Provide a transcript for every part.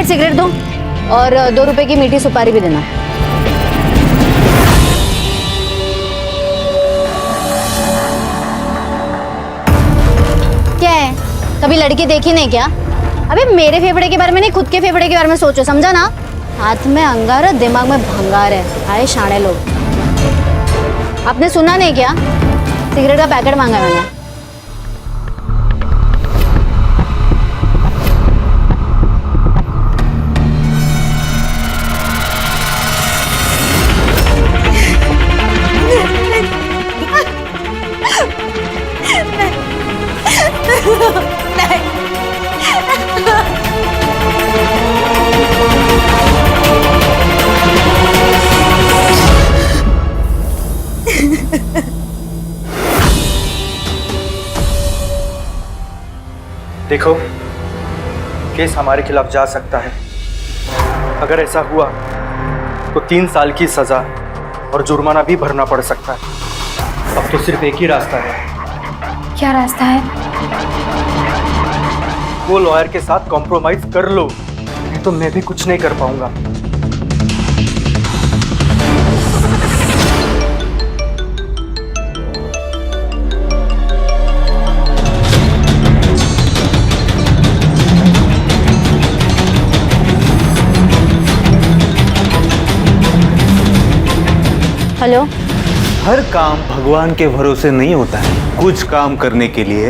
Cigarette दो और 2 रुपए की मीठी सुपारी भी देना। क्या है, कभी लड़की देखी नहीं क्या? अबे मेरे फेफड़े के बारे में नहीं, खुद के फेफड़े के बारे में सोचो, समझा ना? हाथ में अंगार है, दिमाग में भंगार है। आए शाणे लोग। आपने सुना नहीं क्या? सिगरेट का पैकेट मांगा मैंने। देखो, केस हमारे खिलाफ जा सकता है। अगर ऐसा हुआ तो 3 साल की सजा और जुर्माना भी भरना पड़ सकता है। अब तो सिर्फ एक ही रास्ता है। क्या रास्ता है? वो लॉयर के साथ कॉम्प्रोमाइज कर लो, नहीं तो मैं भी कुछ नहीं कर पाऊंगा। हेलो। हर काम भगवान के भरोसे नहीं होता है। कुछ काम करने के लिए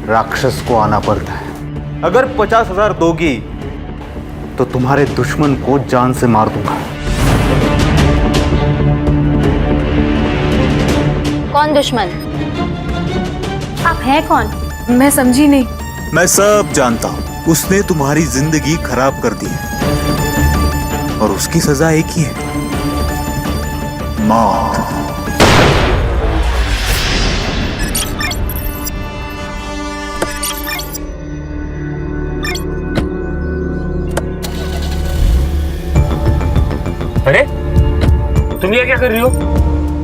राक्षस को आना पड़ता है। अगर 50,000 दोगी तो तुम्हारे दुश्मन को जान से मार दूंगा। कौन दुश्मन? आप हैं कौन? मैं समझी नहीं। मैं सब जानता हूं। उसने तुम्हारी जिंदगी खराब कर दी है और उसकी सजा एक ही है, मौत। अरे तुम ये क्या कर रही हो?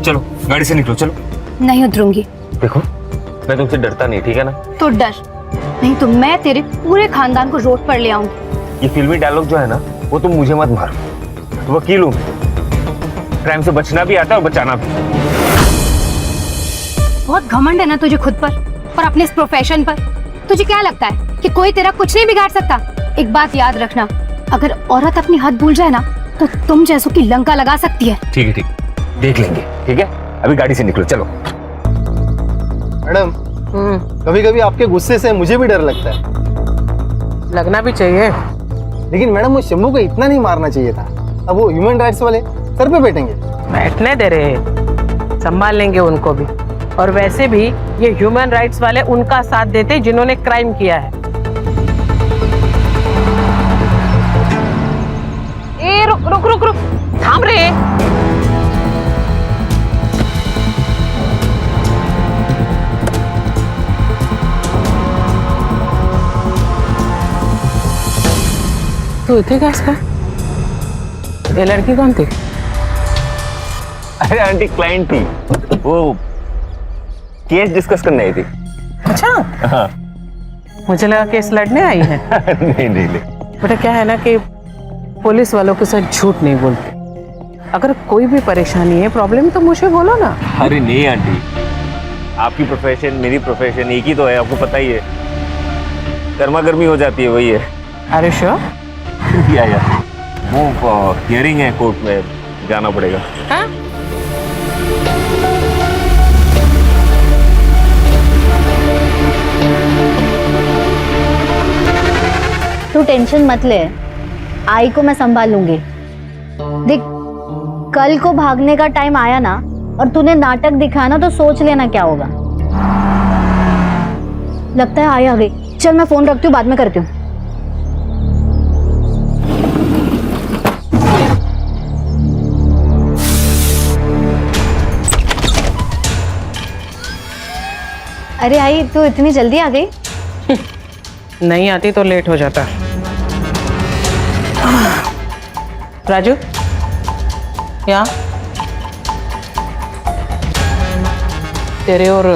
चलो गाड़ी से निकलो, चलो। नहीं उतरूंगी। देखो, मैं तुमसे डरता नहीं, ठीक है ना? तो डर नहीं तो मैं तेरे पूरे खानदान को रोड पर ले आऊंगी। ये फिल्मी डायलॉग जो है ना, वो तुम मुझे मत मारो। तो वकील हूं, क्राइम से बचना भी आता है और बचाना भी। बहुत घमंड है ना तुझे खुद पर और अपने इस प्रोफेशन पर। तुझे क्या लगता है कि कोई तेरा कुछ नहीं बिगाड़ सकता? एक बात याद रखना, अगर औरत अपनी हद भूल जाए ना तो तुम जैसों की लंका लगा सकती है। ठीक है, ठीक, देख लेंगे। ठीक है, अभी गाड़ी से निकलो, चलो। मैडम, कभी कभी आपके गुस्से से मुझे भी डर लगता है। लगना भी चाहिए। लेकिन मैडम, वो शंभू को इतना नहीं मारना चाहिए था। अब वो ह्यूमन राइट्स वाले सर पे बैठेंगे। बैठने दे रहे, संभाल लेंगे उनको भी। और वैसे भी ये ह्यूमन राइट्स वाले उनका साथ देते जिन्होंने क्राइम किया है। ए रुक रुक रुक रुक, थाम रे। तू इतने कैस का? ये लड़की कौन थी? अरे आंटी, क्लाइंट थी, वो केस डिस्कस करने आई थी। अच्छा, हाँ। मुझे लगा केस लड़ने आई है। नहीं नहीं नहीं। बेटा क्या है ना कि पुलिस वालों के साथ झूठ नहीं बोलते। अगर कोई भी परेशानी है, प्रॉब्लम, तो मुझे बोलो ना। अरे नहीं आंटी, आपकी प्रोफेशन मेरी प्रोफेशन एक ही तो है, आपको पता ही है। गर्मा गर्मी हो जाती है, वही है। अरे श्योर? या वो हियरिंग है, कोर्ट में जाना पड़ेगा। हाँ? तू टेंशन मत ले, आई को मैं संभाल लूंगी। देख, कल को भागने का टाइम आया ना और तूने नाटक दिखाया ना तो सोच लेना क्या होगा। लगता है आई आ गई। चल मैं फोन रखती हूँ, बाद में करती हूँ। अरे आई, तू इतनी जल्दी आ गई? नहीं आती तो लेट हो जाता। राजू, यहाँ तेरे और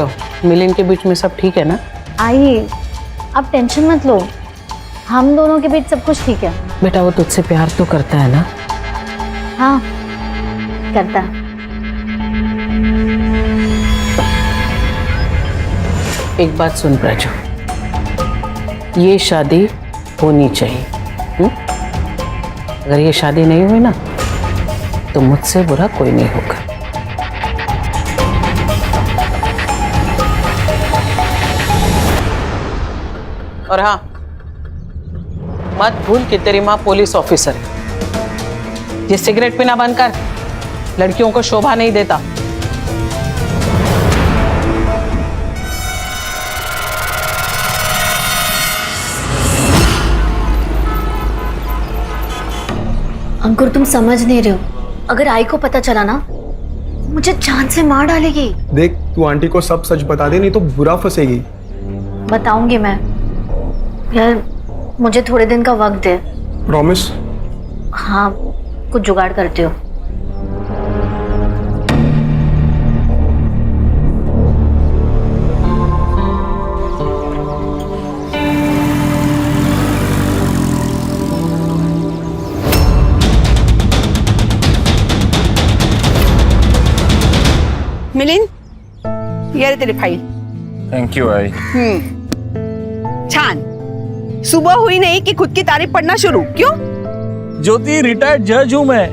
मिलिंद के बीच में सब ठीक है ना? आई, आप टेंशन मत लो। हम दोनों के बीच सब कुछ ठीक है। बेटा वो तुझसे प्यार तो करता है ना? हाँ करता है। एक बात सुन प्राजू, ये शादी होनी चाहिए। अगर ये शादी नहीं हुई ना तो मुझसे बुरा कोई नहीं होगा। और हाँ, मत भूल कि तेरी माँ पुलिस ऑफिसर है। ये सिगरेट पीना बंद कर, लड़कियों को शोभा नहीं देता। अंकुर तुम समझ नहीं रहे हो, अगर आई को पता चला ना मुझे जान से मार डालेगी। देख तू आंटी को सब सच बता दे, नहीं तो बुरा फंसेगी। बताऊंगी मैं। यार मुझे थोड़े दिन का वक्त दे। प्रॉमिस? हाँ कुछ जुगाड़ करती हो। मिलिंद, ये रे तेरी फाइल। थैंक यू आई। छान। सुबह हुई नहीं कि खुद की तारीफ पढ़ना शुरू। क्यों? ज्योति, रिटायर्ड जज हूं मैं।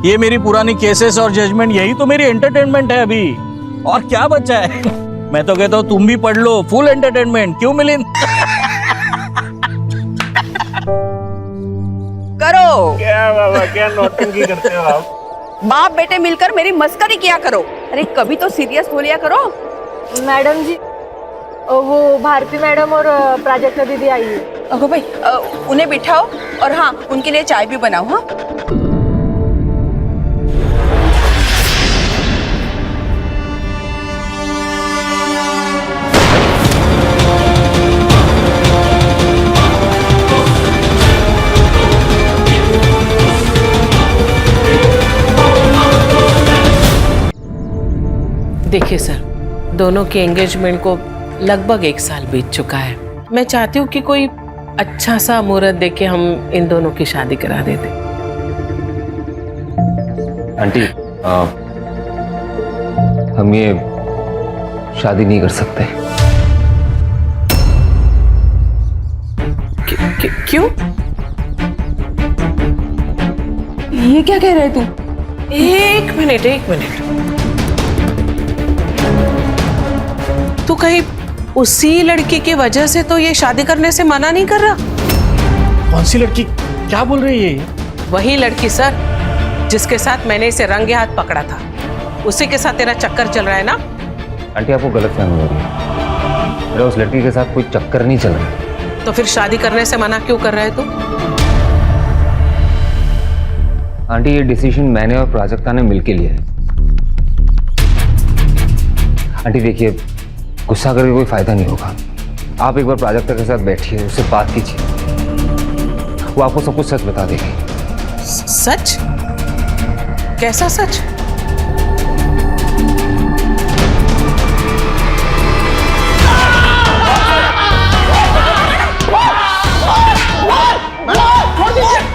ये मेरी पुरानी केसेस और जजमेंट, यही तो मेरी एंटरटेनमेंट है अभी। और क्या बचा है? मैं तो कहता हूँ तुम भी पढ़ लो, फुल एंटरटेनमेंट। क्यों मिलिंद? करो। क्या बाबा, क्या नौटंकी करते हो आप? बाप बेटे मिलकर मेरी मस्करी किया करो। अरे कभी तो सीरियस हो लिया करो। मैडम जी, वो भारती मैडम और प्राजक्ता दीदी आई है। अगो भाई, उन्हें बिठाओ और हाँ उनके लिए चाय भी बनाओ। हाँ देखिए सर, दोनों के एंगेजमेंट को लगभग 1 साल बीत चुका है। मैं चाहती हूँ कि कोई अच्छा सा मुहूर्त देके हम इन दोनों की शादी करा देते। आंटी, हम ये शादी नहीं कर सकते। क्यों? ये क्या कह रहे तू? एक मिनट। तू कहीं उसी लड़की की वजह से तो ये शादी करने से मना नहीं कर रहा? कौन सी लड़की? क्या बोल रही है ये? वही लड़की सर, जिसके साथ मैंने इसे रंगे हाथ पकड़ा था। उसी के साथ तेरा चक्कर चल रहा है ना? आंटी, आपको गलत फहमी हो रही है। मेरा उस लड़की के साथ कोई चक्कर नहीं चल रहा। तो फिर शादी करने से मना क्यों कर रहा है तू? आंटी, ये डिसीजन मैंने और प्राजक्ता ने मिलके लिया है। आंटी देखिए, गुस्सा करके कोई फायदा नहीं होगा। आप एक बार प्राजक्ता के साथ बैठिए, उससे बात कीजिए, वो आपको सब कुछ सच बता देगी। सच? कैसा सच?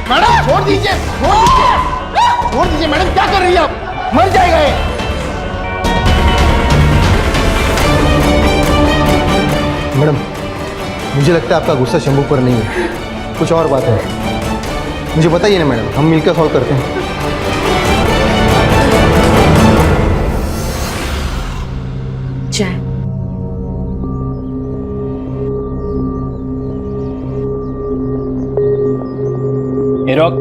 मैडम छोड़ दीजिए मैडम, क्या कर रही है आप? मर जाएगा ये। मैडम मुझे लगता है आपका गुस्सा शंभू पर नहीं है, कुछ और बात है। मुझे बताइए ना मैडम, हम मिलकर सॉल्व करते हैं। चाय। रोक,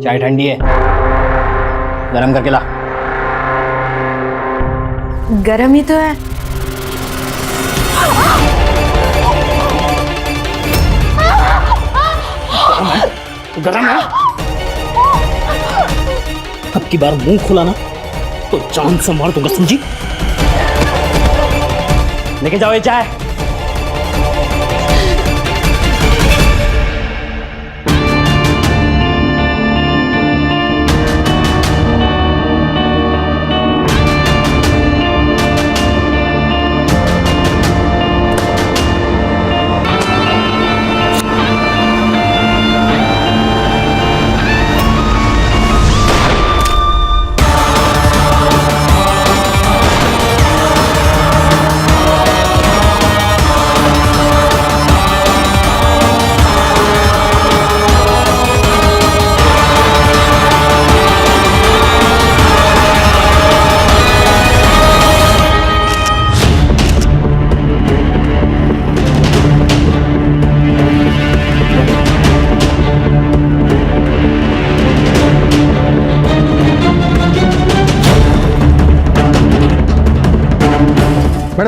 चाय ठंडी है, गरम करके ला। गरम ही तो है। गरम है? अब की बार मुंह खुला ना तो जान से मार दूंगा, समझी? लेके जाओ ये चाय।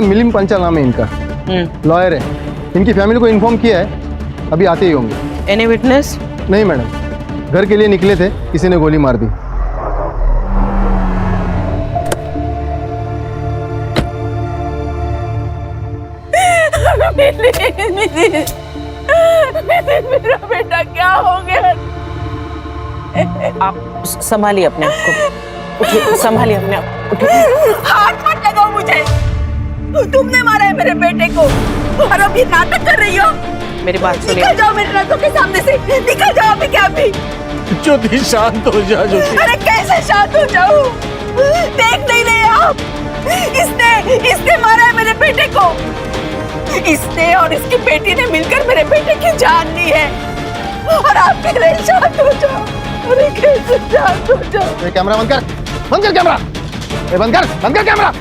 मैडम मिलिंद पंचाल नाम है इनका, लॉयर है। इनकी फैमिली को इन्फॉर्म किया है, अभी आते ही होंगे। Any witness? नहीं मैडम, घर के लिए निकले थे, किसी ने गोली मार दी। मेरा बेटा क्या हो गया? आप संभालिए अपने आप को, उठिए, संभालिए अपने आप को, उठिए। हाथ मत लगाओ मुझे, तुमने मारा है मेरे बेटे को और अब ये नाटक कर रही हो। मेरी बात सुनिए। निकल जाओ मेरे नजरों के सामने से, निकल जाओ अभी क्या अभी। ज्योति शांत हो जा ज्योति। अरे कैसे शांत हो जाऊं? देख नहीं रहे आप? इसने मारा है मेरे बेटे को। इसने और इसकी बेटी ने मिलकर मेरे बेटे की जान ली है और आप कह रहे हैं शांत हो जाओ। अरे कैसे शांत हो जाओ? ये कैमरा बंद कर, बंद कर कैमरा, ये बंद कर कैमरा।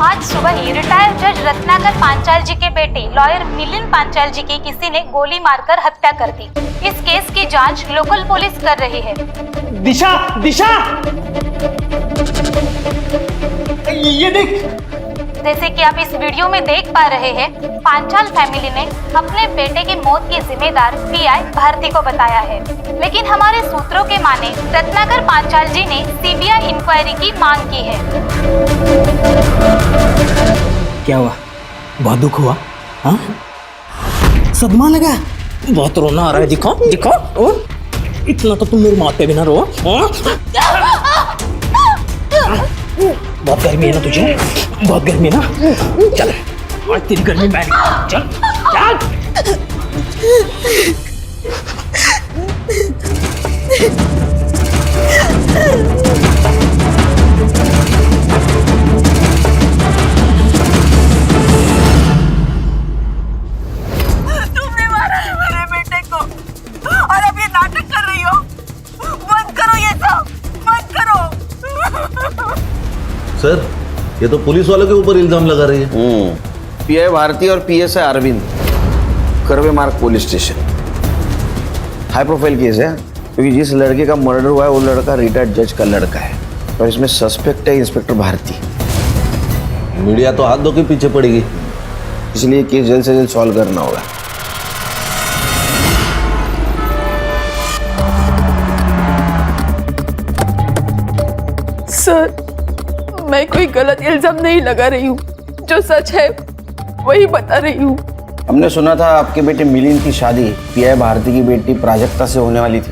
आज सुबह ही रिटायर्ड जज रत्नाकर पांचाल जी के बेटे लॉयर मिलिंद पांचाल जी की किसी ने गोली मारकर हत्या कर दी। इस केस की जांच लोकल पुलिस कर रही है। दिशा, दिशा, ये देख। जैसे कि आप इस वीडियो में देख पा रहे हैं, पांचाल फैमिली ने अपने बेटे की मौत की जिम्मेदार पीआई भारती को बताया है, लेकिन हमारे सूत्रों के माने रत्नाकर पांचाल जी ने सीबीआई इंक्वायरी की मांग की है। क्या हुआ? बहुत दुख हुआ? हाँ, सदमा लगा? बहुत रोना आ रहा है, दिखाओ दिखाओ। इतना तो तुम मेरे माथे भी ना रो। बहुत गर्मी है ना तुझे? बहुत गर्मी है ना? चल, आज तेरी गर्मी मैं चल चल। तुमने मारा है मेरे बेटे को और अब ये नाटक कर रही हो। बंद करो ये सब, बंद करो। सर, ये तो पुलिस वालों के ऊपर इल्जाम लगा रही है। पीआई भारती और पीएसआई अरविंद, करवे मार्ग police station. High profile case है क्योंकि जिस लड़के का मर्डर हुआ है वो लड़का रिटायर्ड जज का लड़का है और इसमें सस्पेक्ट है इंस्पेक्टर भारती। मीडिया तो हाथ धो के पीछे पड़ेगी, इसलिए केस जल्द से जल्द सॉल्व करना होगा। सर, मैं कोई गलत इल्जाम नहीं लगा रही हूँ, जो सच है वही बता रही हूँ। हमने सुना था आपके बेटे मिलिंद की शादी पीआई भारती की बेटी प्राजक्ता से होने वाली थी।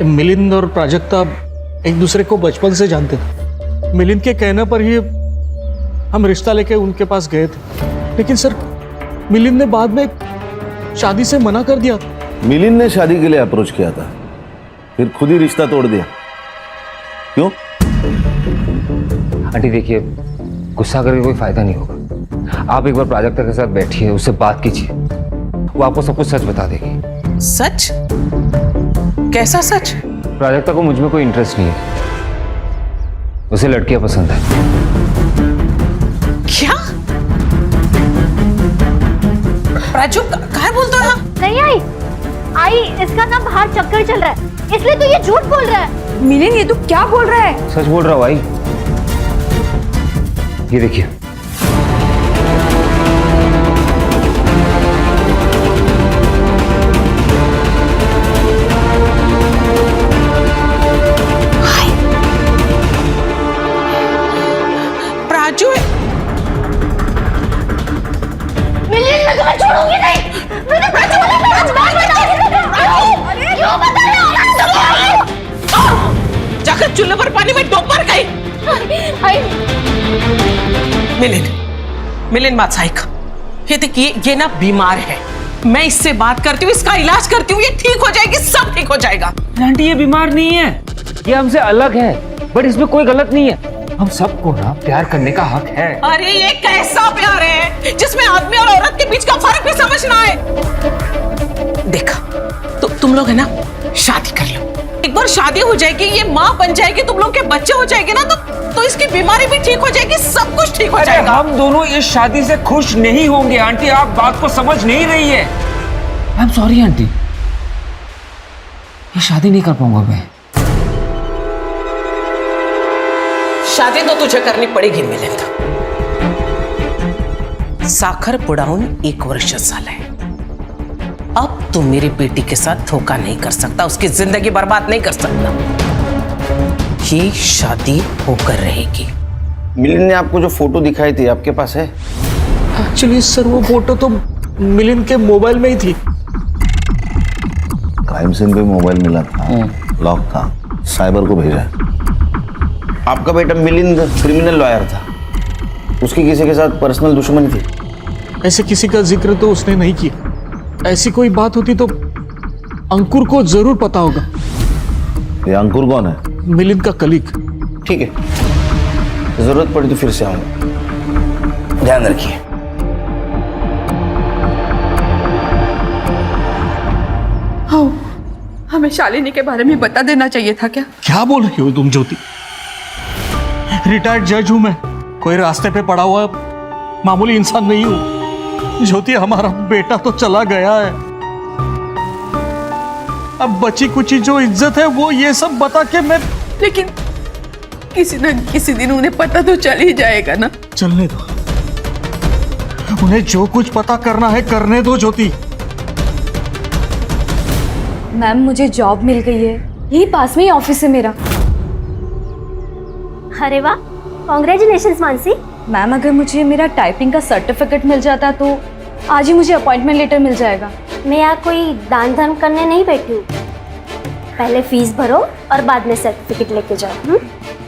मिलिंद और प्राजक्ता एक दूसरे को बचपन से जानते थे। मिलिंद के कहने पर ही हम रिश्ता लेके उनके पास गए थे, लेकिन सर मिलिंद ने बाद में शादी से मना कर दिया था। मिलिंद ने शादी के लिए अप्रोच किया था, फिर खुद ही रिश्ता तोड़ दिया। क्यों? आंटी देखिए, गुस्सा करके कोई फायदा नहीं होगा। आप एक बार प्राजक्ता के साथ बैठिए, उससे बात कीजिए, वो आपको सब कुछ सच बता देगी। सच? कैसा सच? प्राजक्ता को मुझ में कोई इंटरेस्ट नहीं है, उसे लड़कियां पसंद है। क्या? प्राजू क्या बोलता है? नहीं आई, इसका ना बाहर चक्कर चल रहा है, इसलिए तो ये झूठ बोल रहा है। मिलिंद, ये तू क्या बोल रहा है? सच बोल रहा हूँ भाई। ये देखिए, प्राजू मैं तुम्हें छोड़ूंगी नहीं। मैंने प्राजू को आज बात बताई। क्यों बता रहे हो? जाकर चूल्हे पर पानी में डूब मर गई। मिलिंद बात सही का। ये देखिए, ये ना बीमार है, मैं इससे बात करती हूँ, इसका इलाज करती हूँ, ये ठीक हो जाएगी, सब ठीक हो जाएगा। आंटी ये बीमार नहीं है, ये हमसे अलग है, बट इसमें कोई गलत नहीं है। हम सबको ना प्यार करने का हक है। अरे ये कैसा प्यार है जिसमें आदमी और औरत के बीच का फर्क भी समझना है। देखा तो तुम लोग है ना, शादी कर लो, एक बार शादी हो जाएगी, ये माँ बन जाएगी, तुम लोग के बच्चे हो जाएंगे ना, तो इसकी बीमारी भी ठीक हो जाएगी, सब कुछ ठीक हो जाएगा। हम दोनों इस शादी से खुश नहीं होंगे आंटी, आप बात को समझ नहीं रही है। आई एम सॉरी आंटी, ये शादी नहीं कर पाऊंगा मैं। शादी तो तुझे करनी पडेगी मिलिंद. साखरपुडा होऊन 1 वर्ष झालंय. अब तू मेरी बेटी के साथ धोखा नहीं कर सकता, उसकी जिंदगी बर्बाद नहीं कर सकता. ये शादी होकर रहेगी. मिलिंद ने आपको जो फोटो दिखाई थी आपके पास है? एक्चुअली सर वो फोटो तो मिलिंद के मोबाइल में ही थी. क्राइम सीन पे मोबाइल मिला था, लॉक था, साइबर को भेजा. आपका बेटा मिलिंद क्रिमिनल लॉयर था, उसकी किसी के साथ पर्सनल दुश्मनी थी? ऐसे किसी का जिक्र तो उसने नहीं किया. ऐसी कोई बात होती तो अंकुर को जरूर पता होगा. ये अंकुर कौन है? मिलिंद का कलीग. ठीक है, जरूरत पड़ी तो फिर से आऊंगा. ध्यान रखिए. हमें शालिनी के बारे में बता देना चाहिए था क्या? क्या बोल रही हो तुम ज्योति? रिटायर्ड जज हूं मैं, कोई रास्ते पे पड़ा हुआ मामूली इंसान नहीं हूं. ज्योति हमारा बेटा तो चला गया है, अब बची कुची जो इज्जत है वो ये सब बता के मैं. लेकिन किसी न किसी दिन उन्हें पता तो चल ही जाएगा ना. चलने दो, उन्हें जो कुछ पता करना है करने दो ज्योति. मैम मुझे जॉब मिल गई है, यही पास में ही ऑफिस है मेरा. अरे वाह, कॉन्ग्रेचुलेशंस मानसी. मैम अगर मुझे मेरा टाइपिंग का सर्टिफिकेट मिल जाता तो आज ही मुझे अपॉइंटमेंट लेटर मिल जाएगा. मैं यहाँ कोई दान धर्म करने नहीं बैठी हूँ. पहले फीस भरो और बाद में सर्टिफिकेट लेके जाओ.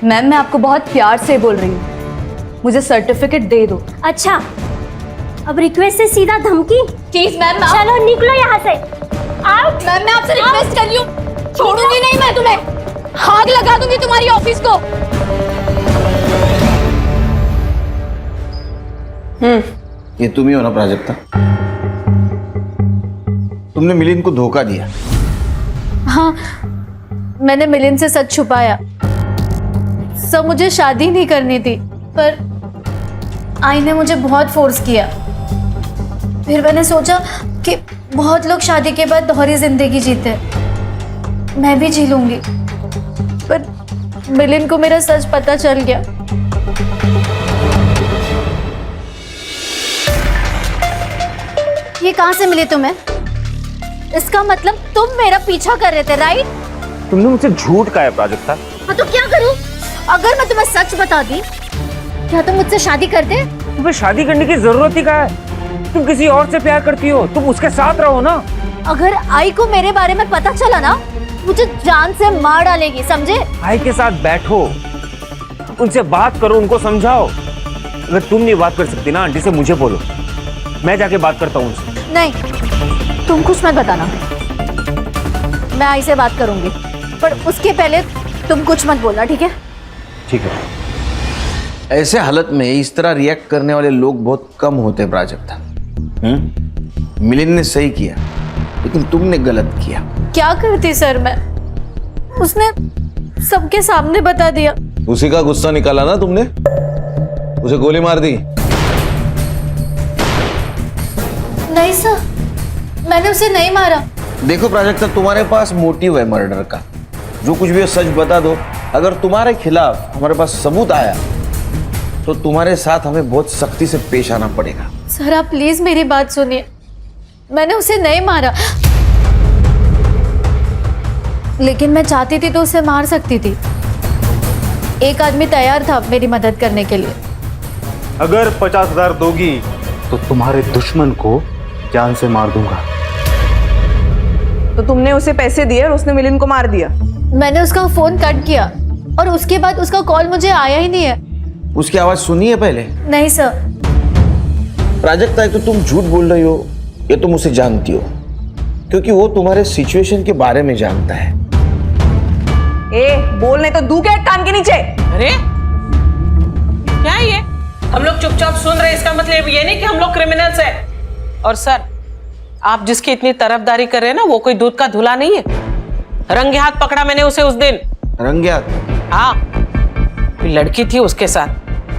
मैम मैं आपको बहुत प्यार से बोल रही हूँ, मुझे सर्टिफिकेट दे दो. अच्छा, अब रिक्वेस्ट से सीधा धमकी? Please ma'am. चलो निकलो यहाँ से. आउट. मैम मैं आपसे रिक्वेस्ट कर रही हूँ, छोड़ूंगी नहीं मैं तुम्हें, आग लगा दूंगी तुम्हारी ऑफिस को. ये तुम ही हो ना प्राजक्ता? तुमने मिलिंद को धोखा दिया. हाँ, मैंने मिलिंद से सच छुपाया. सब मुझे शादी नहीं करनी थी, पर आई ने मुझे बहुत फोर्स किया. फिर मैंने सोचा कि बहुत लोग शादी के बाद दोहरी जिंदगी जीते, मैं भी जी लूंगी. पर मिलिंद को मेरा सच पता चल गया. ये कहाँ से मिली तुम्हें? इसका मतलब तुम मेरा पीछा कर रहे थे, राइट? तुमने मुझसे झूठ कहा है प्राजक्ता. हाँ तो क्या करूं? अगर मैं तुम्हें सच बता दी, क्या तुम मुझसे शादी करते? तुम्हें शादी करने की जरूरत ही कहाँ है? तुम किसी और से प्यार करती हो, तुम उसके साथ रहो ना. अगर आई को मेरे बारे में पता चला ना, मुझे जान से मार डालेगी, समझे? आई के साथ बैठो, उनसे बात करो, उनको समझाओ. अगर तुम नहीं बात कर सकती ना, आंटी से मुझे बोलो, मैं जाके बात करता हूँ उनसे. नहीं, तुम कुछ मत बताना, मैं आई से बात करूंगी, पर उसके पहले तुम कुछ मत बोलना, ठीक है? ठीक है. ऐसे हालत में इस तरह रिएक्ट करने वाले लोग बहुत कम होते हैं प्राजक्ता. मिलिंद ने सही किया, लेकिन तुमने गलत किया. क्या करती सर मैं? उसने सबके सामने बता दिया. उसी का गुस्सा निकाला ना तुमने, उसे गोली मार दी. नहीं सर, मैंने उसे नहीं मारा. देखो प्राजक्ता, तुम्हारे पास मोटिव है मर्डर का. जो कुछ भी है सच बता दो. अगर तुम्हारे खिलाफ हमारे पास सबूत आया तो तुम्हारे साथ हमें बहुत सख्ती से पेश आना पड़ेगा. सर आप प्लीज मेरी बात सुनिए, मैंने उसे नहीं मारा, लेकिन मैं चाहती थी तो उसे मार सकती थी. एक आदमी तैयार था मेरी मदद करने के लिए. अगर 50,000 दोगी तो तुम्हारे दुश्मन को जान से मार दूंगा. तो तुमने उसे पैसे दिए और उसने मिलिंद को मार दिया? मैंने उसका फोन कट किया और उसके बाद उसका कॉल मुझे आया ही नहीं है. उसकी आवाज सुनी है पहले? नहीं सर. प्राजक्ता, एक तो तुम झूठ बोल रही हो, ये तुम उसे जानती हो, क्योंकि वो तुम्हारे सिचुएशन के बारे में जानता है. ए, बोलने तो दू के कान के नीचे. अरे क्या है ये? हम लोग चुपचाप सुन रहे हैं, इसका मतलब ये नहीं कि हम लोग क्रिमिनल्स हैं. और सर, आप जिसकी इतनी तरफदारी कर रहे हैं ना, वो कोई दूध का धुला नहीं है. रंगे हाथ पकड़ा मैंने उसे उस दिन. रंगे हाथ? हाँ, लड़की थी उसके साथ,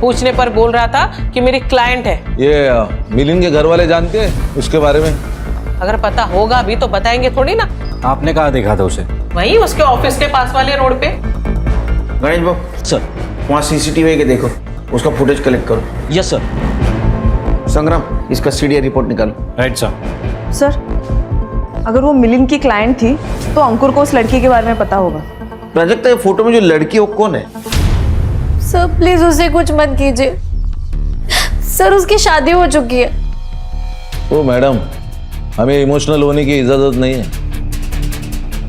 पूछने पर बोल रहा था कि मेरी क्लाइंट है. ये मिलिंद के घर वाले जानते हैं उसके बारे में? अगर पता होगा भी तो बताएंगे थोड़ी ना. आपने कहाँ देखा था उसे? वहीं उसके ऑफिस के पास वाले रोड पे. गणेश बाबू सर, वहाँ सीसीटीवी के देखो, उसका फुटेज कलेक्ट करो। Yes sir. संग्राम, इसका सीडीआर रिपोर्ट निकालो। Right sir. सर, अगर वो मिलिंद की क्लाइंट थी तो अंकुर को उस लड़की के बारे में पता होगा। प्राजक्ता, ये फोटो में जो लड़की है वो कौन है? सर प्लीज उसे कुछ मत कीजिए सर, उसकी शादी हो चुकी है। ओ मैडम, हमें इमोशनल होने की इजाजत नहीं है,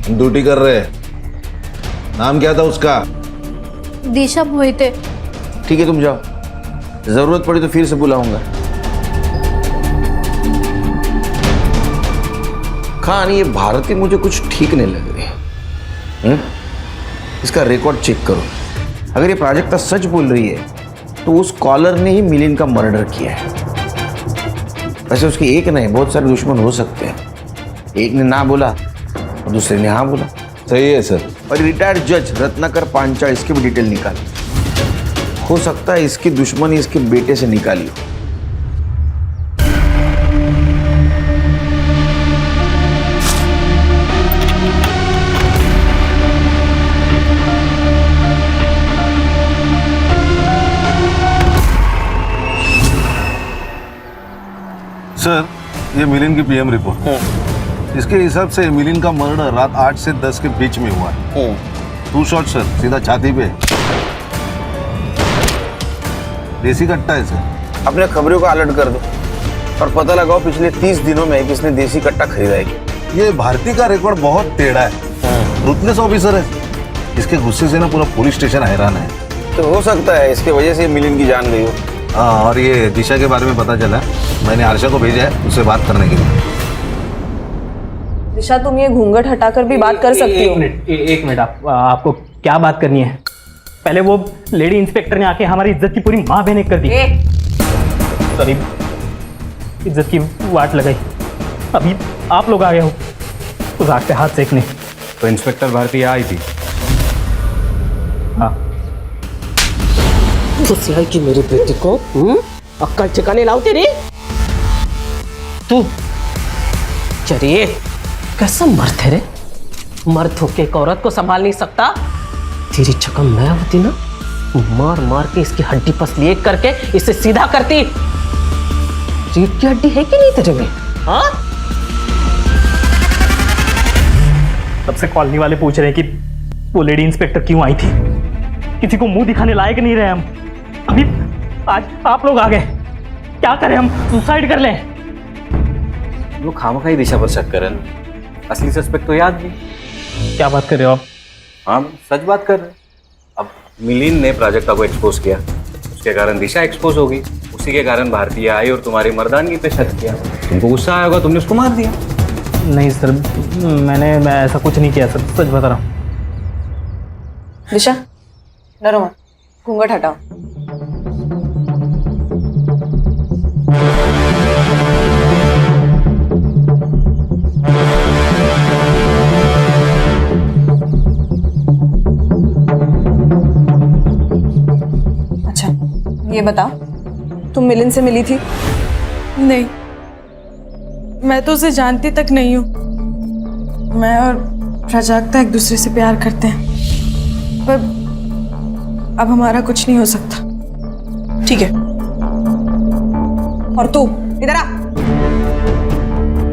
हम ड्यूटी कर रहे हैं। नाम क्या था उसका? दिशा मोहिते। ठीक है, तुम जाओ, जरूरत पड़ी तो फिर से बुलाऊंगा। खान, ये भारती मुझे कुछ ठीक नहीं लग रही। इसका रिकॉर्ड चेक करो। अगर ये प्राजक्ता सच बोल रही है तो उस कॉलर ने ही मिलिंद का मर्डर किया है। वैसे उसके एक नहीं, बहुत सारे दुश्मन हो सकते हैं। एक ने ना बोला और दूसरे ने हाँ बोला। सही है सर। और रिटायर्ड जज रत्नाकर पांचाल, इसकी भी डिटेल निकाली। हो सकता है इसकी दुश्मनी इसके बेटे से निकाली हो। सर, ये मिलिंद की पीएम रिपोर्ट है। इसके हिसाब से मिलिंद का मर्डर रात 8 से 10 के बीच में हुआ है। 2 शॉट सर, सीधा छाती पे। देसी कट्टा है सर। अपने खबरों को अलर्ट कर दो और पता लगाओ पिछले 30 दिनों में किसने देसी कट्टा खरीदा है। ये भारती का रिकॉर्ड बहुत टेढ़ा है। रुतलेस ऑफिसर है, इसके गुस्से से ना पूरा पुलिस स्टेशन हैरान है। तो हो सकता है इसके वजह से मिलिंद की जान गई हो। हाँ, और ये दिशा के बारे में पता चला, मैंने आरशा को भेजा है उससे बात करने के लिए। दिशा, तुम ये घूंघट हटाकर भी बात कर सकती हो। एक मिनट, आपको क्या बात करनी है? पहले वो लेडी इंस्पेक्टर ने आके हमारी इज्जत की पूरी माँ बहन कर दी। सॉरी, इज्जत की वाट लगाई। अभी आप लोग आ गए हो उस आग पे हाथ सेकने। तो इंस्पेक्टर भारती आई थी? हाँ। खुशियाई की मेरी बेटी को अक्कल ठिकाने लाओ तेरी। तू चलिए, कैसा मर्द है रे? मर्द होके एक औरत को संभाल नहीं सकता। तेरी जगह मैं होती ना, मार मार के इसकी हड्डी पसली एक करके इसे सीधा करती। रीढ़ की हड्डी है कि नहीं तेरे में? हाँ? सबसे कॉलोनी वाले पूछ रहे हैं कि वो लेडी इंस्पेक्टर क्यों आई थी। किसी को मुंह दिखाने लायक नहीं रहे हम। अभी आज आप लोग आ गए, क्या करें हम? सुसाइड कर लें? वो खामखाई दिशा पर शक कर रहे हैं, असली सस्पेक्ट तो याद नहीं। क्या बात कर रहे हो आप? हाँ, सच बात कर रहे हैं। अब मिलिंद ने प्राजक्ता को एक्सपोज किया, उसके कारण दिशा एक्सपोज हो गई। उसी के कारण भारतीय आई और तुम्हारी मर्दानगी पे शक किया। तुमको गुस्सा आया होगा, तुमने उसको मार दिया। नहीं सर, मैं ऐसा कुछ नहीं किया सर, सच बता रहा हूँ। दिशा, डरो मत, घूंघट हटाओ। अच्छा, ये बताओ, तुम मिलिंद से मिली थी? नहीं, मैं तो उसे जानती तक नहीं हूँ। मैं और प्राजक्ता एक दूसरे से प्यार करते हैं, पर अब हमारा कुछ नहीं हो सकता। ठीक है, और तू इधर आ।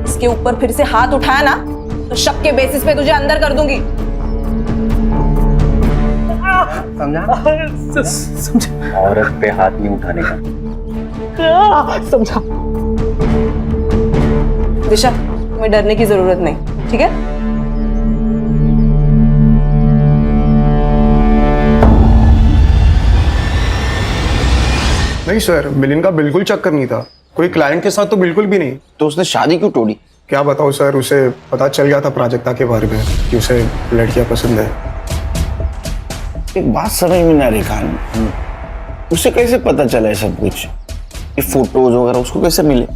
इसके ऊपर फिर से हाथ उठाया ना तो शक के बेसिस पे तुझे अंदर कर दूंगी। समझा? औरत पे हाथ नहीं उठाने का। समझा? दिशा, तुम्हें डरने की जरूरत नहीं, ठीक है? नहीं सर, मिलिंद का बिल्कुल चक्कर नहीं था, कोई क्लाइंट के साथ तो बिल्कुल भी नहीं। तो उसने शादी क्यों तोड़ी? क्या बताओ सर, उसे पता चल गया था प्राजक्ता के बारे में कि उसे लड़कियां पसंद है। एक बात समझ में नहीं आ रही खान, उसे कैसे पता चला है सब कुछ? ये फोटोज वगैरह उसको कैसे मिले?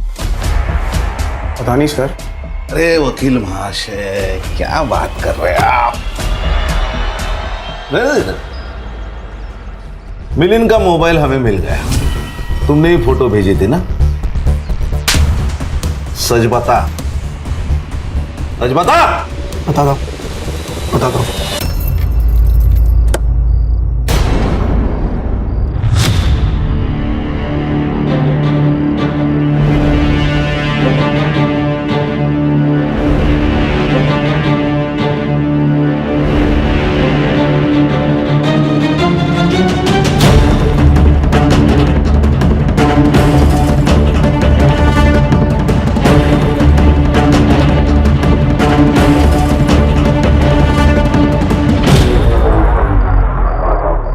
पता नहीं सर। अरे वकील महाशय, क्या बात कर रहे हैं आप? मिलिंद का मोबाइल हमें मिल गया, तुमने ही फोटो भेजी थी ना? सच बता, सच बता। बता दो, बता दो।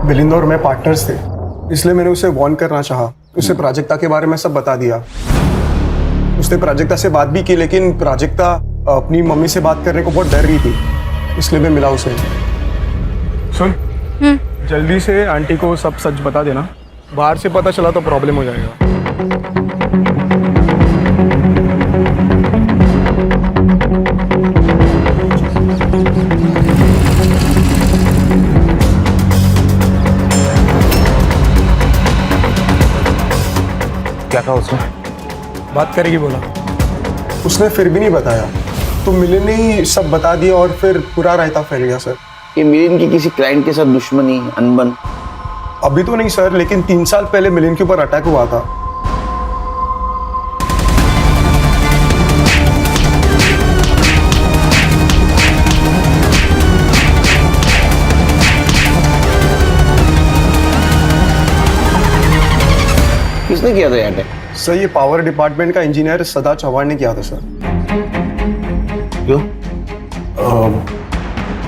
मिलिंद और मैं पार्टनर्स थे, इसलिए मैंने उसे वार्न करना चाहा। उसे प्राजक्ता के बारे में सब बता दिया। उसने प्राजक्ता से बात भी की, लेकिन प्राजक्ता अपनी मम्मी से बात करने को बहुत डर रही थी, इसलिए मैं मिला उसे। सुन, जल्दी से आंटी को सब सच बता देना, बाहर से पता चला तो प्रॉब्लम हो जाएगा। क्या कहा उसने? बात करेगी बोला। उसने फिर भी नहीं बताया, तो मिलिंद ने ही सब बता दिया और फिर पूरा रायता फैल गया सर। ये मिलिंद की किसी क्लाइंट के साथ दुश्मनी, अनबन? अभी तो नहीं सर, लेकिन 3 साल पहले मिलिंद के ऊपर अटैक हुआ था। किसने किया था ये अटैक? सर ये पावर डिपार्टमेंट का इंजीनियर सदा चौहान ने किया था सर। क्यों?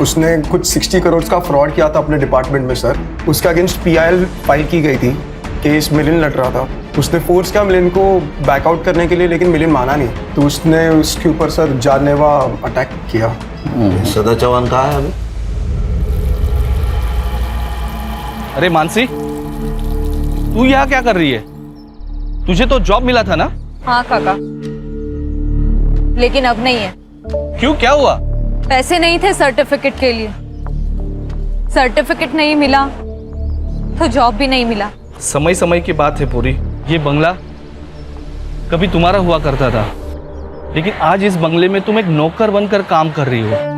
उसने कुछ 60 करोड़ का फ्रॉड किया था अपने डिपार्टमेंट में सर। उसके अगेंस्ट PIL फाइल की गई थी, केस मिलिंद लड़ रहा था। उसने फोर्स किया मिलिंद को बैकआउट करने के लिए, लेकिन मिलिंद माना नहीं, तो उसने उसके ऊपर सर जानलेवा अटैक किया। सदा चौहान कहाँ है अभी? अरे मानसी, तू यहाँ क्या कर रही है? तुझे तो जॉब मिला था ना? हाँ काका, लेकिन अब नहीं है। क्यों, क्या हुआ? पैसे नहीं थे सर्टिफिकेट के लिए। सर्टिफिकेट नहीं मिला तो जॉब भी नहीं मिला। समय समय की बात है पूरी। ये बंगला कभी तुम्हारा हुआ करता था, लेकिन आज इस बंगले में तुम एक नौकर बनकर काम कर रही हो।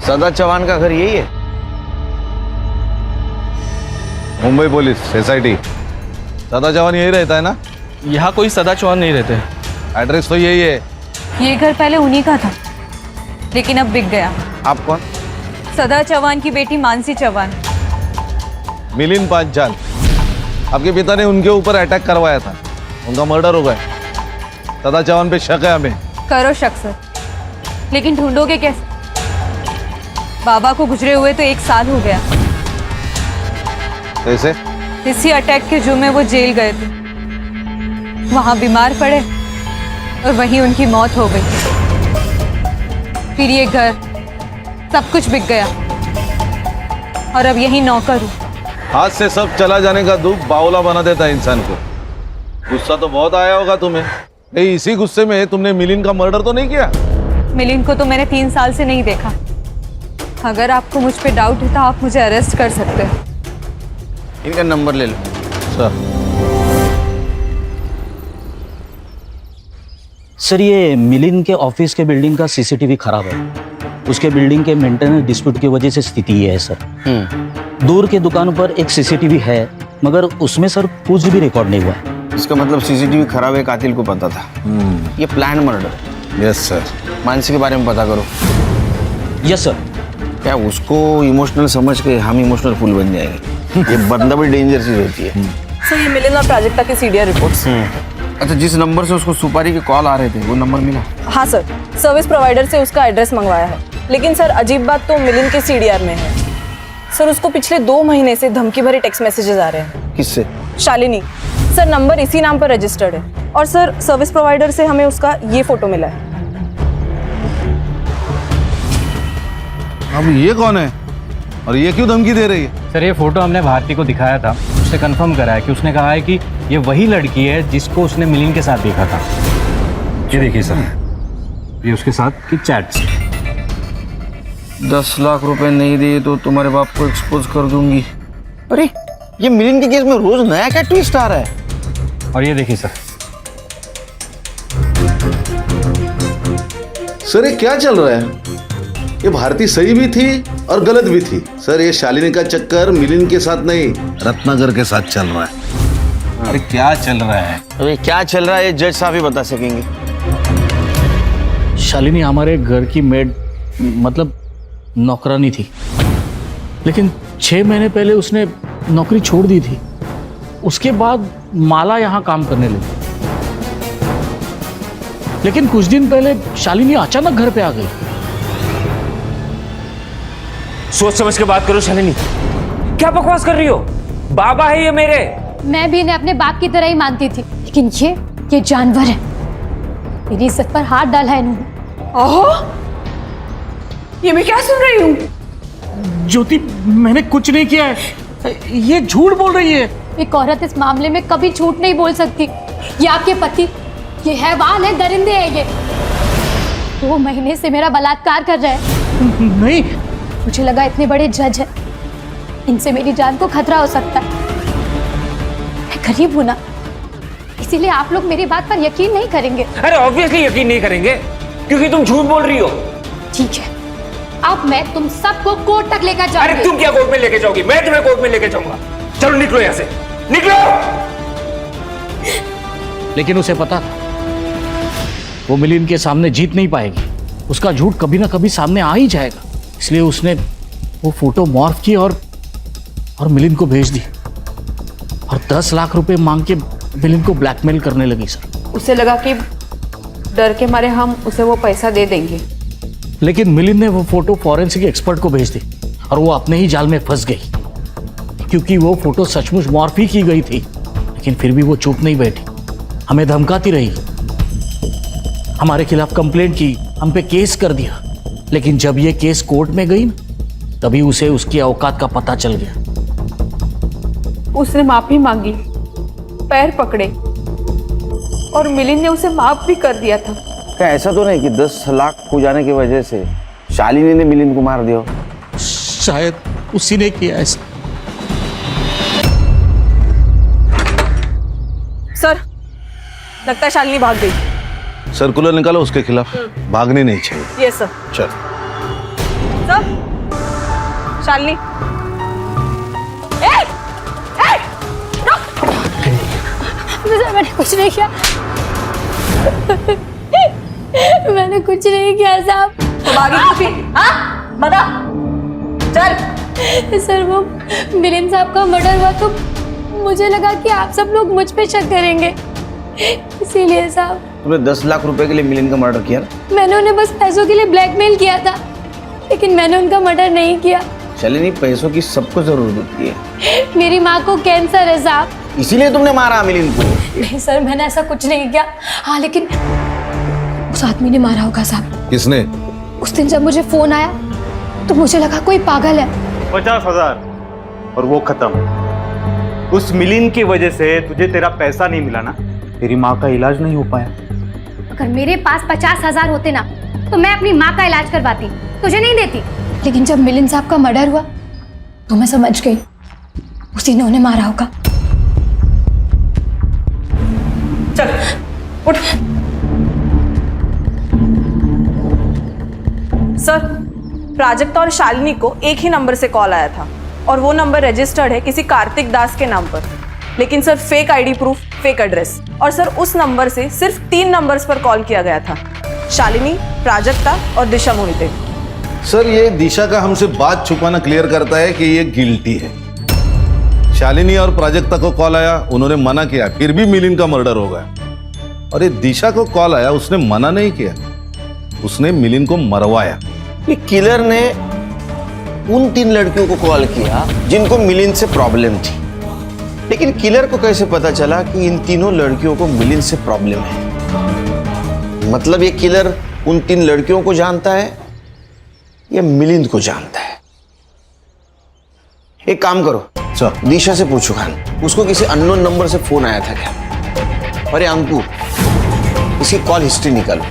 सदा चौहान का घर यही है? Mumbai police SIT। सदा चौहान यही रहता है ना? यहाँ कोई सदा चौहान नहीं रहते। एड्रेस तो यही है। ये घर पहले उन्हीं का था, लेकिन अब बिक गया। आप कौन? सदा चौहान की बेटी मानसी चौहान। मिलिंद पांचाल, आपके पिता ने उनके ऊपर अटैक करवाया था, उनका मर्डर हो गया। सदा चौहान पे शक है हमें। करो शक सर, लेकिन ढूंढोगे कैसे? बाबा को गुजरे हुए तो 1 साल हो गया। कैसे? इसी अटैक के जुर्म में वो जेल गए थे, वहां बीमार पड़े और वहीं उनकी मौत हो गई। फिर ये घर, सब कुछ बिक गया और अब यही नौकर हूँ। हाथ से सब चला जाने का दुख बावला बना देता है इंसान को। गुस्सा तो बहुत आया होगा तुम्हें। नहीं, इसी गुस्से में तुमने मिलिंद का मर्डर तो नहीं किया? मिलिंद को तो मैंने 3 साल से नहीं देखा। अगर आपको मुझ पे डाउट है तो आप मुझे अरेस्ट कर सकते हो। इनका नंबर ले लो सर। सर ये मिलिंद के ऑफिस के बिल्डिंग का CCTV खराब है। उसके बिल्डिंग के मेंटेनेंस डिस्प्यूट की वजह से स्थिति ये है सर। दूर के दुकानों पर एक CCTV है, मगर उसमें सर कुछ भी रिकॉर्ड नहीं हुआ है। इसका मतलब CCTV खराब है, कातिल को पता था। ये plan murder. Yes sir. Mansi के बारे में पता करो। Yes sir. क्या उसको इमोशनल समझ के हम इमोशनल फूल बन जाएंगे? ये बंदा भी डेंजर चीज होती है। सर ये मिलिंद और प्राजक्ता की CDR रिपोर्ट्स। अच्छा, जिस नंबर से उसको सुपारी के कॉल आ रहे थे वो नंबर मिला? हाँ सर, सर्विस प्रोवाइडर से उसका एड्रेस मंगवाया है, लेकिन सर अजीब बात तो मिलिंद के CDR में है। सर उसको पिछले 2 महीने से धमकी भरे टेक्स्ट मैसेजेस आ रहे हैं। किससे? शालिनी। सर नंबर इसी नाम पर रजिस्टर्ड है, और सर सर्विस प्रोवाइडर से हमें उसका ये फोटो मिला है। अब ये कौन है और ये क्यों धमकी दे रही है? सर ये फोटो हमने भारती को दिखाया था, उसने कंफर्म करा है कि उसने कहा है कि ये वही लड़की है जिसको उसने मिलिंद के साथ देखा था। ये देखिए सर, ये उसके साथ की चैट्स। 10 लाख रुपए नहीं दिए तो तुम्हारे बाप को एक्सपोज कर दूंगी। अरे ये मिलिंद के केस में रोज नया क्या ट्विस्ट आ रहा है। और ये देखिए सर। सर ये क्या चल रहा है? ये भारती सही भी थी और गलत भी थी। सर ये शालिनी का चक्कर मिलिंद के साथ नहीं, रत्नाकर के साथ चल रहा है। अरे क्या चल रहा है? अरे क्या चल रहा है ये जज साहब ही बता सकेंगे। शालिनी हमारे घर की मेड, मतलब नौकरानी थी, लेकिन 6 महीने पहले उसने नौकरी छोड़ दी थी। उसके बाद माला यहाँ काम करने लगी। लेकिन कुछ दिन पहले शालिनी अचानक घर पे आ गई। सोच समझ के बात करो शालिनी, क्या बकवास कर रही हो? बाबा है ये मेरे। मैं भी इन्हें अपने बाप की तरह ही मानती थी, लेकिन ये जानवर है। मेरी इज्जत पर हाथ डाला है इन्होंने। ओहो, ये मैं क्या सुन रही हूँ? ज्योति, मैंने कुछ नहीं किया है, ये झूठ बोल रही है। एक औरत इस मामले में कभी झूठ नहीं बोल सकती। ये आपके पति, ये हैवान है, दरिंदे हैं ये। 2 महीने से मेरा बलात्कार कर रहे हैं। नहीं, मुझे लगा इतने बड़े जज है, इनसे मेरी जान को खतरा हो सकता है। मैं गरीब हूं ना, इसीलिए आप लोग मेरी बात पर यकीन नहीं करेंगे। अरे ऑब्वियसली यकीन नहीं करेंगे, क्योंकि तुम झूठ बोल रही हो। ठीक है, अब मैं तुम सबको कोर्ट तक लेकर जाऊंगी। अरे तुम क्या कोर्ट में लेके जाओगी? मैं तुम्हें कोर्ट में लेके जाऊंगा। चलो निकलो यहां से, निकलो। लेकिन उसे पता था वो मिलिंद के सामने जीत नहीं पाएगी, उसका झूठ कभी ना कभी सामने आ ही जाएगा। इसलिए उसने वो फोटो मॉर्फ की और मिलिंद को भेज दी और 10 लाख रुपए मांग के मिलिंद को ब्लैकमेल करने लगी। सर, उसे लगा कि डर के मारे हम उसे वो पैसा दे देंगे। लेकिन मिलिंद ने वो फोटो फॉरेंसिक एक्सपर्ट को भेज दी और वो अपने ही जाल में फंस गई, क्योंकि वो फोटो सचमुच मॉर्फ ही की गई थी। लेकिन फिर भी वो चुप नहीं बैठी, हमें धमकाती रही, हमारे खिलाफ कंप्लेंट की, हम पे केस कर दिया। लेकिन जब ये केस कोर्ट में गई तभी उसे उसकी औकात का पता चल गया। उसने माफी मांगी, पैर पकड़े और मिलिंद ने उसे माफ भी कर दिया था। क्या ऐसा तो नहीं कि 10 लाख खो जाने की वजह से शालिनी ने मिलिंद को मार दिया? शायद उसी ने किया ऐसा। सर, लगता है शालिनी भाग गई। सर्कुलर निकालो उसके खिलाफ, भागनी नहीं चाहिए। ये सर। चल सर, शालिनी, मैंने कुछ नहीं किया। मैंने कुछ नहीं किया साहब। तो भागी क्यों थी? हाँ? बता। चल। सर, वो मिलिंद साहब का मर्डर हुआ तो मुझे लगा कि आप सब लोग मुझ पे शक करेंगे, इसीलिए साहब। तुमने 10 लाख रुपए के लिए मिलिंद का मर्डर किया ना? मैंने उन्हें बस पैसों के लिए ब्लैकमेल किया था, लेकिन मैंने उनका मर्डर नहीं किया। शालिनी, पैसों की सबको जरूरत होती है। मेरी माँ को कैंसर है साहब, इसीलिए तुमने मारा मिलिंद को? नहीं सर, मैंने ऐसा कुछ नहीं किया। हाँ, लेकिन उस आदमी ने मारा होगा साहब। किसने? उस दिन जब मुझे फोन आया तो मुझे लगा कोई पागल है। 50,000 और वो खत्म। उस मिलिंद की वजह से तुझे तेरा पैसा नहीं मिला ना, तेरी माँ का इलाज नहीं हो पाया। अगर मेरे पास 50,000 होते ना तो मैं अपनी माँ का इलाज करवाती, तुझे नहीं देती। लेकिन जब मिलिंद साहब का मर्डर हुआ तो मैं समझ गई उसी ने उन्हें मारा होगा। चल, उठ। सर, प्राजक्ता और शालिनी को एक ही नंबर से कॉल आया था और वो नंबर रजिस्टर्ड है किसी कार्तिक दास के नाम पर। लेकिन sir, fake ID proof, fake address, और सर उस नंबर से सिर्फ 3 नंबर्स पर कॉल किया गया था, शालिनी, प्राजक्ता और दिशा मोहिते। सर, ये दिशा का हमसे बात छुपाना क्लियर करता है कि ये गिल्टी है। शालिनी और प्राजक्ता को कॉल आया, उन्होंने मना किया, फिर भी मिलिंद का मर्डर हो गया। और ये दिशा को कॉल आया, उसने मना नहीं किया, उसने मिलिंद को मरवाया। ये किलर ने उन 3 लड़कियों को कॉल किया जिनको मिलिंद से प्रॉब्लम थी, लेकिन किलर को कैसे पता चला कि इन तीनों लड़कियों को मिलिंद से प्रॉब्लम है? मतलब ये किलर उन 3 लड़कियों को जानता है या मिलिंद को जानता है? एक काम करो सर, दिशा से पूछो खान, उसको किसी अननोन नंबर से फोन आया था क्या? अरे अंकु, इसकी कॉल हिस्ट्री निकालो,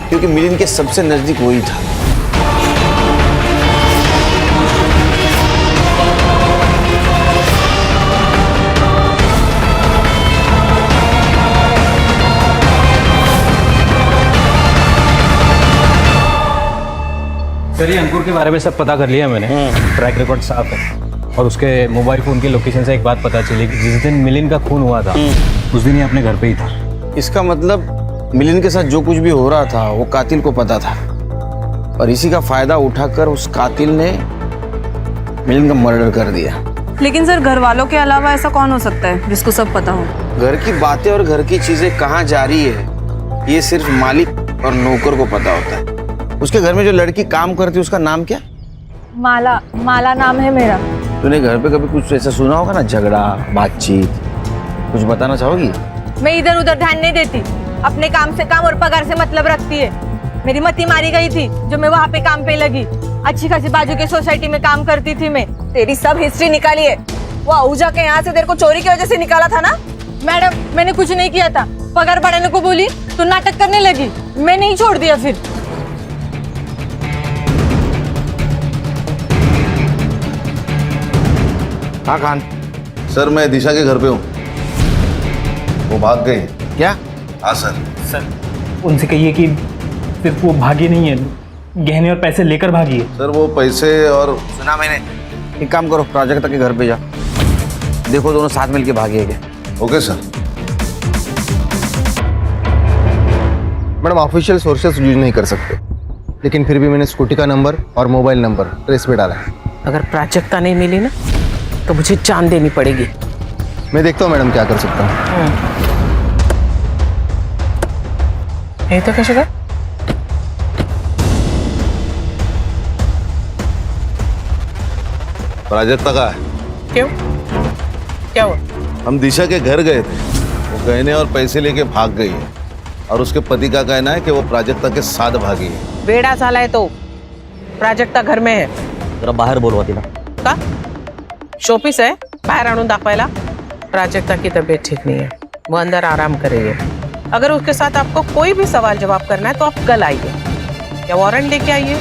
क्योंकि मिलिंद के सबसे नजदीक वही था। सर, ये अंकुर के बारे में सब पता कर लिया मैंने। ट्रैक रिकॉर्ड साफ है और उसके मोबाइल फोन की लोकेशन से एक बात पता चली कि जिस दिन मिलिंद का खून हुआ था उस दिन ये अपने घर पे ही था। इसका मतलब मिलिंद के साथ जो कुछ भी हो रहा था वो कातिल को पता था और इसी का फायदा उठाकर उस कातिल ने मिलिंद का मर्डर कर दिया। लेकिन सर, घर वालों के अलावा ऐसा कौन हो सकता है जिसको सब पता हो? घर की बातें और घर की चीजें कहाँ जा रही है ये सिर्फ मालिक और नौकर को पता होता है। उसके घर में जो लड़की काम करती है उसका नाम क्या? माला, माला नाम है मेरा। तूने घर पे कभी कुछ ऐसा सुना होगा ना, झगड़ा, बातचीत, कुछ बताना चाहोगी? मैं इधर उधर ध्यान नहीं देती, अपने काम से काम और पगार से मतलब रखती है। मेरी मती मारी गई थी जो मैं वहाँ पे काम पे लगी। अच्छी खासी बाजू के सोसाइटी में काम करती थी मैं। तेरी सब हिस्ट्री निकाली है। वो आहूजा के यहाँ से तेरे को चोरी की वजह से निकाला था ना? मैडम, मैंने कुछ नहीं किया था। पगार बढ़ाने को बोली तो नाटक करने लगी। मैं नहीं छोड़ दिया फिर। हाँ खान। सर मैं दिशा के घर पे हूँ, वो भाग गई। क्या? हाँ सर। सर उनसे कहिए कि सिर्फ वो भागी नहीं है, गहने और पैसे लेकर भागी है। सर वो पैसे और सुना मैंने। एक काम करो, प्राजक्ता के घर पे जा, देखो दोनों साथ मिलके भागे क्या। Okay sir. Madam official sources use नहीं कर सकते, लेकिन फिर भी मैंने स्कूटी का नंबर और मोबाइल नंबर ट्रेस पे डाला है। अगर प्राजक्ता नहीं मिली ना तो मुझे जान देनी पड़ेगी। मैं देखता हूँ मैडम क्या कर सकता हूँ। ये तो कैसे कर? प्राजक्ता का है। क्यों? क्या हुआ? हम दिशा के घर गए थे, वो गहने और पैसे लेके भाग गई है और उसके पति का कहना है कि वो प्राजक्ता के साथ भागी है। बेड़ा साला है तो प्राजक्ता घर में है। जरा बाहेर बोलवा तिला. का शोपीस आहे बाहेर आणून दाखवायला. प्राजक्ता की तबीयत ठीक नहीं है, वो अंदर आराम करेगी. अगर उसके साथ आपको कोई भी सवाल जवाब करना है तो आप कल आइए या वारंट लेके आइए.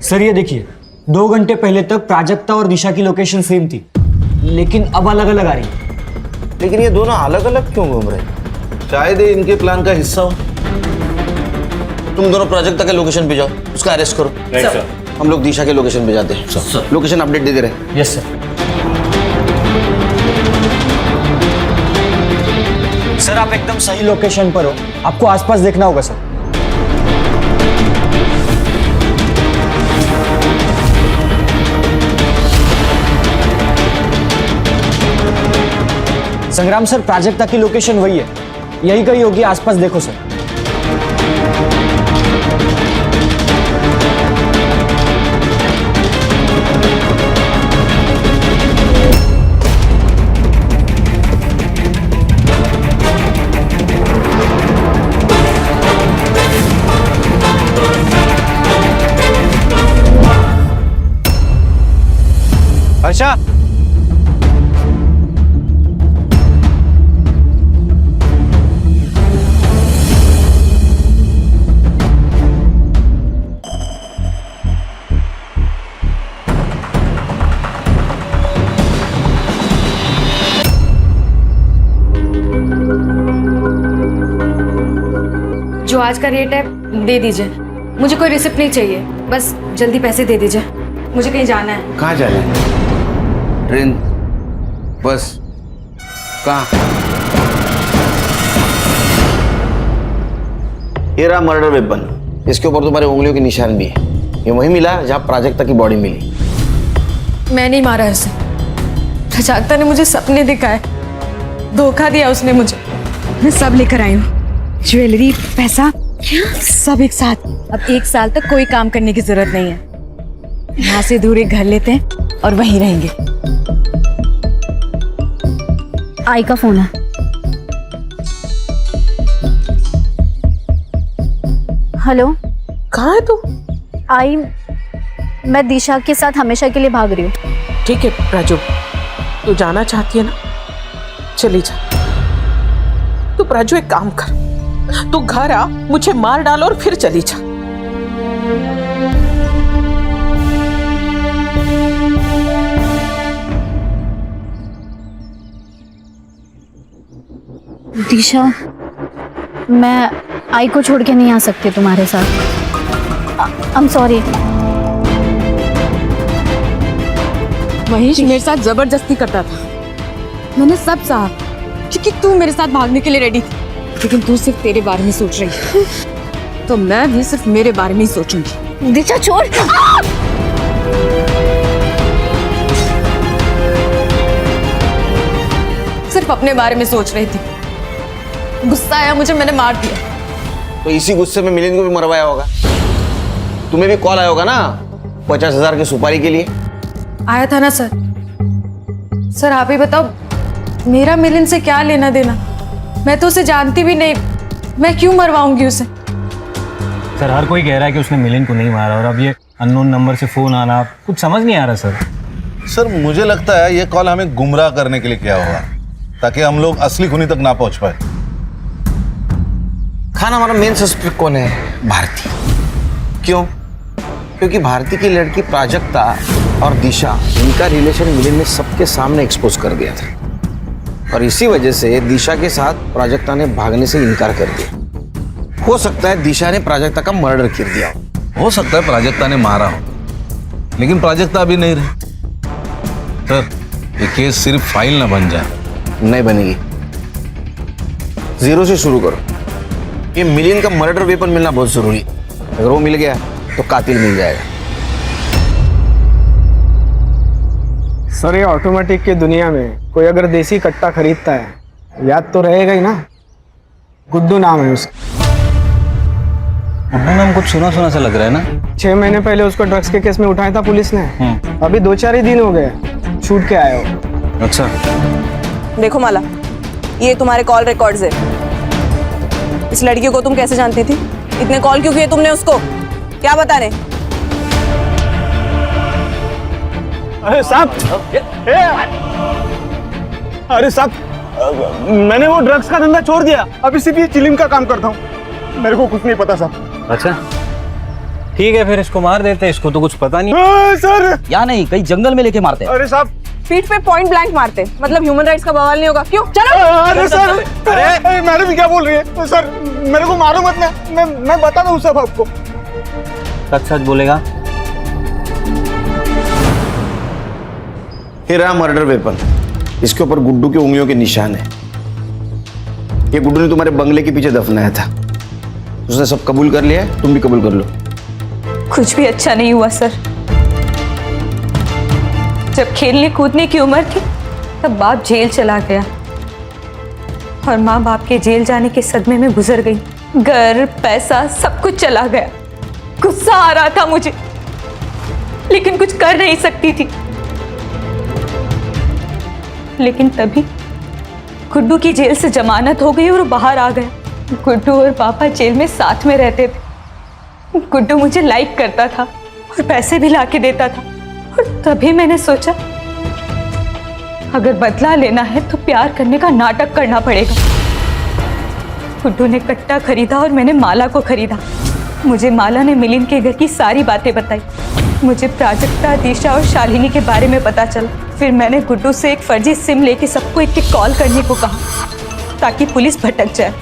सर ये देखिए, 2 घंटे पहले तक प्राजक्ता और दिशा की लोकेशन सेम थी, लेकिन अब अलग अलग आ रही है. लेकिन ये दोनों अलग अलग क्यों घूम रहे हैं? शायद ये इनके प्लान का हिस्सा हो. तुम दोनों प्राजक्ता के लोकेशन पे जाओ, उसका अरेस्ट करो. सर. हम लोग दिशा के लोकेशन पे जाते हैं. लोकेशन अपडेट दे दे रहे हैं. Yes sir. सर आप एकदम सही लोकेशन पर हो, आपको आसपास देखना होगा सर. संग्राम सर, प्राजक्ता की लोकेशन वही है, यही कहीं होगी, आसपास देखो सर. हर्षा, जो आज का रेट है दे दीजिए. मुझे कोई रिसिप्ट नहीं चाहिए, बस जल्दी पैसे दे दीजिए. मुझे कहीं जाना है. कहाँ जाना है? ट्रेन, बस, कहाँ? ये रहा मर्डर वेपन. इसके ऊपर तुम्हारे उंगलियों के निशान भी है. ये वहीं मिला जहाँ प्राजक्ता की बॉडी मिली. मैं नहीं मारा उसे. प्राजक्ता ने मुझे सपने दिखाए, धोखा दिया उसने मुझे. मैं सब लेकर आई हूँ, ज्वेलरी, पैसा, सब एक साथ. अब 1 साल तक कोई काम करने की जरूरत नहीं है. यहाँ से दूर एक घर लेते हैं और वहीं रहेंगे. आई का फोन है. हेलो, कहाँ है तू? आई, मैं दिशा के साथ हमेशा के लिए भाग रही हूँ. ठीक है राजू, तू जाना चाहती है ना, चली जा. तू राजू एक काम कर, तू घर आ, मुझे मार डाल और फिर चली जा. दिशा, मैं आई को छोड़ के नहीं आ सकती तुम्हारे साथ. I am sorry. महेश मेरे साथ जबरदस्ती करता था. मैंने सब सहा क्योंकि तू मेरे साथ भागने के लिए रेडी थी. लेकिन तू सिर्फ तेरे बारे में सोच रही है, तो मैं भी सिर्फ मेरे बारे में ही सोचूंगी. दिशा छोड़. सिर्फ अपने बारे में सोच रही थी। गुस्सा आया मुझे, मैंने मार दिया। तो इसी गुस्से में मिलिंद को भी मरवाया होगा। तुम्हें भी कॉल आया होगा ना 50,000 की सुपारी के लिए? आया था ना सर। सर आप ही बताओ, मेरा मिलिंद से क्या लेना देना? मैं तो उसे जानती भी नहीं, मैं क्यों मरवाऊंगी उसे? सर हर कोई कह रहा है कि उसने मिलिंद को नहीं मारा, और अब ये अननोन नंबर से फोन आना कुछ समझ नहीं आ रहा सर। सर मुझे लगता है ये कॉल हमें गुमराह करने के लिए किया होगा, ताकि हम लोग असली खूनी तक ना पहुंच पाए। खान, हमारा मेन सस्पेक्ट कौन है? भारती। क्यों? क्योंकि भारती की लड़की प्राजक्ता और दिशा, इनका रिलेशन मिलिंद ने सबके सामने एक्सपोज कर दिया था, और इसी वजह से दिशा के साथ प्राजक्ता ने भागने से इनकार कर दिया। हो सकता है दिशा ने प्राजक्ता का मर्डर कर दिया हो सकता है प्राजक्ता ने मारा हो, लेकिन प्राजक्ता अभी नहीं रही। सर ये केस सिर्फ फाइल ना बन जाए। नहीं बनेगी। जीरो से शुरू करो। ये मिलिंद का मर्डर वेपन मिलना बहुत जरूरी है। अगर वो मिल गया तो कातिल मिल जाएगा। सर ये ऑटोमेटिक की दुनिया में कोई अगर देसी कट्टा खरीदता है, याद तो रहेगा ही ना। गुड्डू नाम है उसका। गुड्डू नाम कुछ सुना सुना सा लग रहा है ना। 6 महीने पहले उसको ड्रग्स के केस में उठाया था पुलिस ने। अभी 2-4 ही दिन हो गए छूट के आए हो। अच्छा, देखो माला, ये तुम्हारे कॉल रिकॉर्ड्स है। इस लड़की को तुम कैसे जानती थी? इतने कॉल क्यों किए तुमने उसको? क्या बता रहे? अरे साहब, अरे साहब, मैंने वो ड्रग्स का धंधा छोड़ दिया, अभी सिर्फ ये चिलिम का काम करता हूँ। मेरे को कुछ नहीं पता साहब। अच्छा ठीक है, फिर इसको मार देते हैं, इसको तो कुछ पता नहीं। सर या नहीं, कहीं जंगल में लेके मारते हैं। अरे साहब, पीठ पे पॉइंट ब्लैंक मारते, मतलब ह्यूमन राइट्स का बवाल नहीं होगा? क्यों? चलो। अरे सर, अरे मैडम क्या बोल रही है? सर मेरे को मारो मत, मैं बता दूँ सब आपको। सच सच बोलेगा? ये रहा मर्डर वेपन। इसके ऊपर गुड्डू की उंगलियों के निशान है। ये गुड्डू ने तुम्हारे बंगले के पीछे दफनाया था। उसने सब कबूल कर लिया है, तुम भी कबूल कर लो। कुछ भी अच्छा नहीं हुआ सर। जब खेलने कूदने की उम्र थी तब बाप जेल चला गया, और माँ बाप के जेल जाने के सदमे में गुजर गई। घर, पैसा, सब कुछ चला गया। गुस्सा आ रहा था मुझे, लेकिन कुछ कर नहीं सकती थी। लेकिन तभी गुड्डू की जेल से जमानत हो गई और वो बाहर आ गया। गुड्डू और पापा जेल में साथ में रहते थे। गुड्डू मुझे लाइक करता था और पैसे भी लाके देता था, और तभी मैंने सोचा अगर बदला लेना है तो प्यार करने का नाटक करना पड़ेगा। गुड्डू ने कट्टा खरीदा और मैंने माला को खरीदा। मुझे माला ने मिलिंद के घर की सारी बातें बताई। मुझे प्राजक्ता, दिशा और शालिनी के बारे में पता चला। फिर मैंने गुड्डू से एक फर्जी सिम लेके सबको एक कॉल करने को कहा, ताकि पुलिस भटक जाए।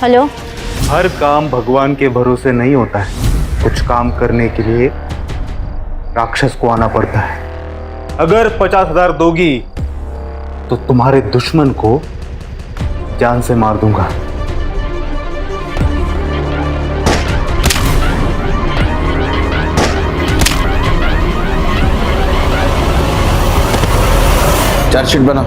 हेलो। हर काम भगवान के भरोसे नहीं होता है। कुछ काम करने के लिए राक्षस को आना पड़ता है। अगर 50,000 दोगी तो तुम्हारे दुश्मन को जान से मार दूंगा। चार्जशीट बनाओ।